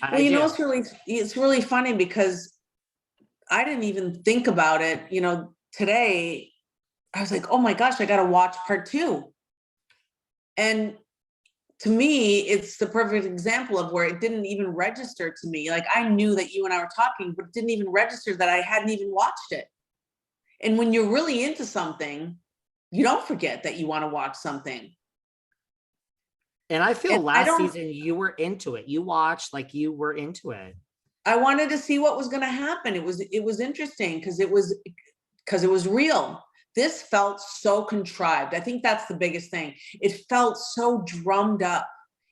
Well, I you know, do. it's really funny because I didn't even think about it. You know, today I was like, oh my gosh, I got to watch part 2. And to me, it's the perfect example of where it didn't even register to me. Like I knew that you and I were talking, but it didn't even register that I hadn't even watched it. And when you're really into something, you don't forget that you want to watch something. And I feel And I last don't, season you were into it. You watched like you were into it. I wanted to see what was going to happen. It was interesting because it was real. This felt so contrived. I think that's the biggest thing. It felt so drummed up.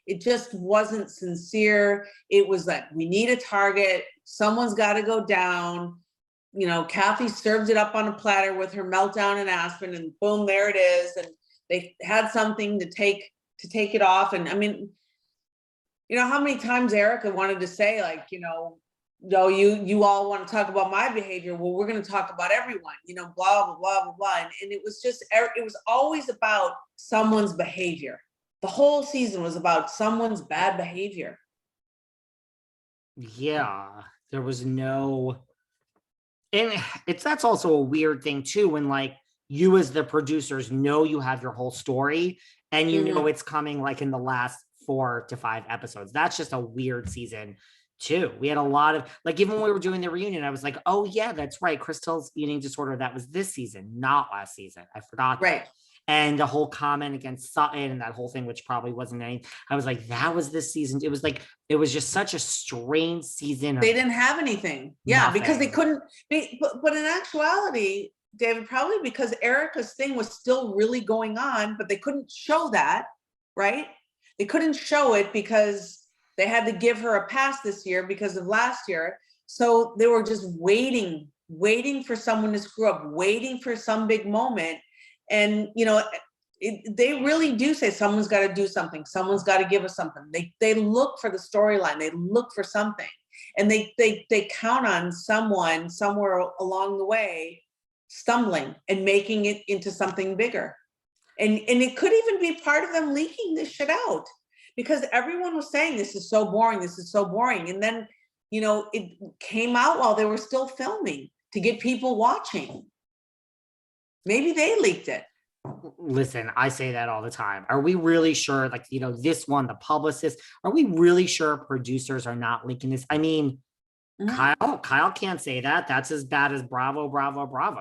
It just wasn't sincere. It was like, we need a target. Someone's got to go down. You know, Kathy served it up on a platter with her meltdown in Aspen, and boom, there it is. And they had something to take it off. And I mean, you know, how many times Erika wanted to say, like, you know, no, you all want to talk about my behavior. Well, we're going to talk about everyone, you know, blah, blah, blah, blah, blah. And it was just, it was always about someone's behavior. The whole season was about someone's bad behavior. Yeah, there was no, and that's also a weird thing too, when like you as the producers know you have your whole story and you know it's coming like in the last 4 to 5 episodes. That's just a weird season too. We had a lot of like, even when we were doing the reunion, I was like, oh yeah, that's right, Crystal's eating disorder, that was this season, not last season. I forgot that. Right. And the whole comment against Sutton and that whole thing, which probably wasn't any, I was like, that was this season. It was like, it was just such a strange season. They didn't have anything. Yeah, nothing. because they couldn't be, but in actuality, David, probably because Erika's thing was still really going on, but they couldn't show that, right? They couldn't show it because they had to give her a pass this year because of last year. So they were just waiting for someone to screw up, waiting for some big moment. And, you know, they really do say someone's got to do something. Someone's got to give us something. They look for the storyline. They look for something, and they count on someone somewhere along the way stumbling and making it into something bigger. And it could even be part of them leaking this shit out, because everyone was saying this is so boring. This is so boring. And then, you know, it came out while they were still filming to get people watching. Maybe they leaked it. Listen, I say that all the time. Are we really sure, like, you know, this one, the publicist, are we really sure producers are not leaking this? I mean, Kyle can't say that. That's as bad as Bravo.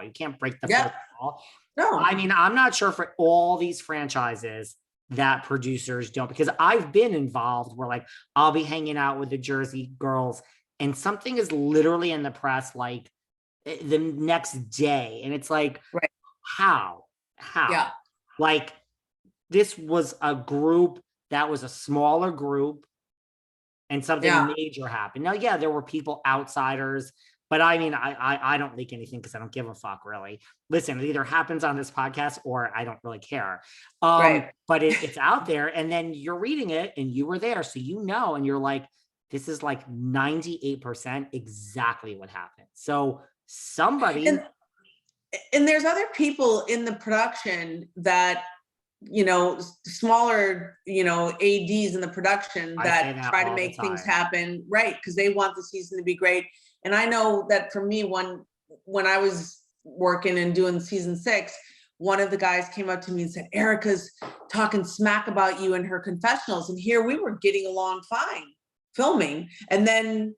You can't break the fourth wall. No. I mean, I'm not sure for all these franchises that producers don't, because I've been involved where like I'll be hanging out with the Jersey girls and something is literally in the press like the next day. And it's like, right. How? Yeah. Like this was a group that was a smaller group and something major happened. Now, yeah, there were people, outsiders, but I mean, I don't leak anything because I don't give a fuck, really. Listen, it either happens on this podcast or I don't really care. Right. But it's out there, and then you're reading it and you were there, so you know, and you're like, this is like 98% exactly what happened. So somebody... And there's other people in the production that, you know, smaller, you know, ADs in the production that try to make things happen, right? Because they want the season to be great. And I know that for me, when I was working and doing season 6, one of the guys came up to me and said, Erika's talking smack about you in her confessionals. And here we were getting along fine, filming. And then,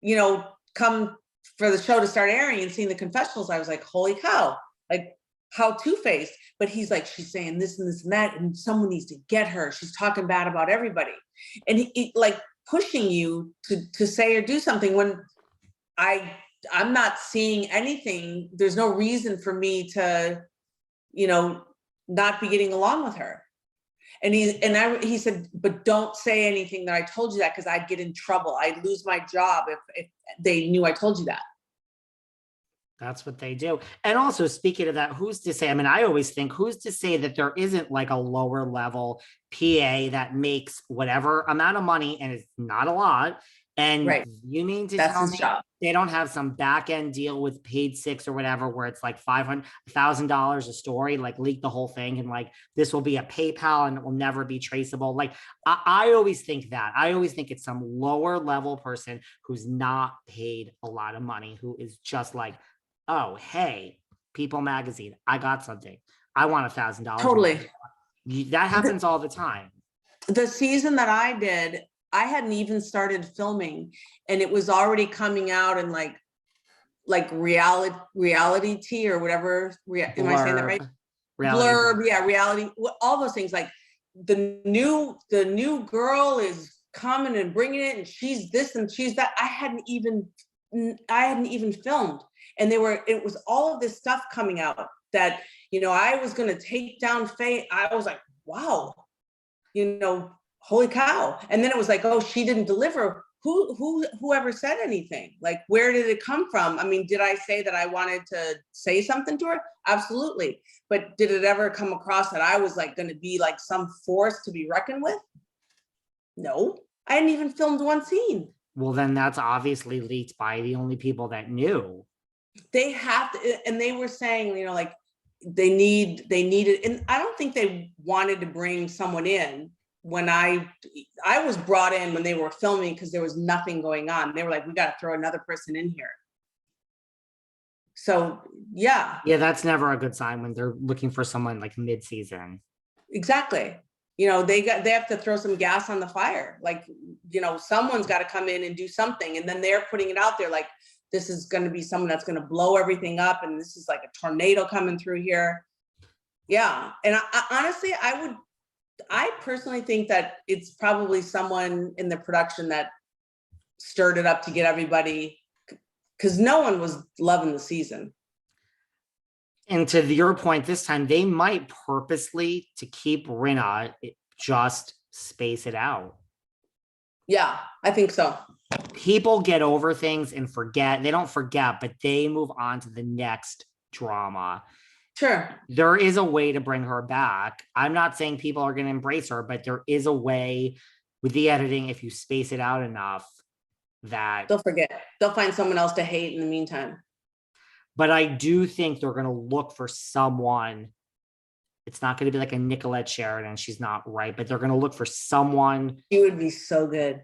you know, come for the show to start airing and seeing the confessionals, I was like, holy cow, like how two-faced. But he's like, she's saying this and this and that, and someone needs to get her. She's talking bad about everybody. And he like pushing you to say or do something when I'm not seeing anything. There's no reason for me to, you know, not be getting along with her. And he said, but don't say anything that I told you that, because I'd get in trouble. I'd lose my job if they knew I told you that. That's what they do. And also, speaking of that, who's to say? I mean, I always think, who's to say that there isn't like a lower level PA that makes whatever amount of money, and it's not a lot. And Right. you mean to That's tell his me job. they don't have some back end deal with Paid Six or whatever, where it's like $500,000 a story, like leak the whole thing, and like this will be a PayPal and it will never be traceable. Like I always think that. I always think it's some lower level person who's not paid a lot of money, who is just like, oh, hey, People Magazine, I got something. I want $1,000. Totally. That happens all the time. The season that I did, I hadn't even started filming, and it was already coming out in like reality tea or whatever. Am I saying that right? Blurb, yeah, reality, all those things. Like the new girl is coming and bringing it, and she's this and she's that. I hadn't even filmed. And it was all of this stuff coming out that, I was going to take down Faye. I was like, wow, holy cow. And then it was like, oh, she didn't deliver. Whoever said anything? Like, where did it come from? I mean, did I say that I wanted to say something to her? Absolutely. But did it ever come across that I was like going to be like some force to be reckoned with? No, I hadn't even filmed one scene. Well, then that's obviously leaked by the only people that knew. They have to, and they were saying, like they needed, and I don't think they wanted to bring someone in when I was brought in when they were filming because there was nothing going on. They were like, we got to throw another person in here. So yeah. Yeah, that's never a good sign when they're looking for someone like mid-season. Exactly. They have to throw some gas on the fire. Like, someone's got to come in and do something. And then they're putting it out there like, this is going to be someone that's going to blow everything up. And this is like a tornado coming through here. Yeah. And I honestly, I personally think that it's probably someone in the production that stirred it up to get everybody, because no one was loving the season. And to your point, this time they might purposely, to keep Rinna, just space it out. Yeah, I think so. People get over things and forget. They don't forget, but they move on to the next drama. Sure. There is a way to bring her back. I'm not saying people are going to embrace her, but there is a way with the editing, if you space it out enough, that they'll forget. They'll find someone else to hate in the meantime. But I do think they're going to look for someone. It's not going to be like a Nicolette Sheridan. She's not right, but they're going to look for someone. She would be so good.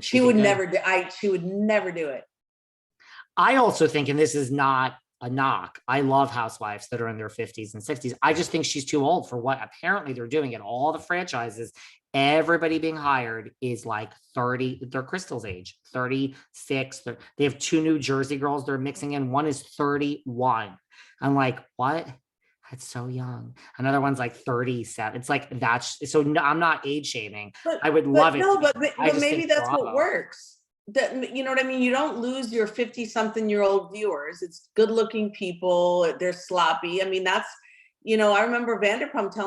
She would never do it. I also think, and this is not a knock, I love housewives that are in their 50s and 60s. I just think she's too old for what apparently they're doing at all the franchises. Everybody being hired is like 30, they're Crystal's age, 36. They have 2 New Jersey girls they're mixing in. One is 31. I'm like, what? That's so young. Another one's like 37. It's like, that's so I'm not age shaming. I would love it. No, but maybe that's what works. That, you know what I mean? You don't lose your 50-something-year-old viewers. It's good looking people. They're sloppy. I mean, that's, I remember Vanderpump telling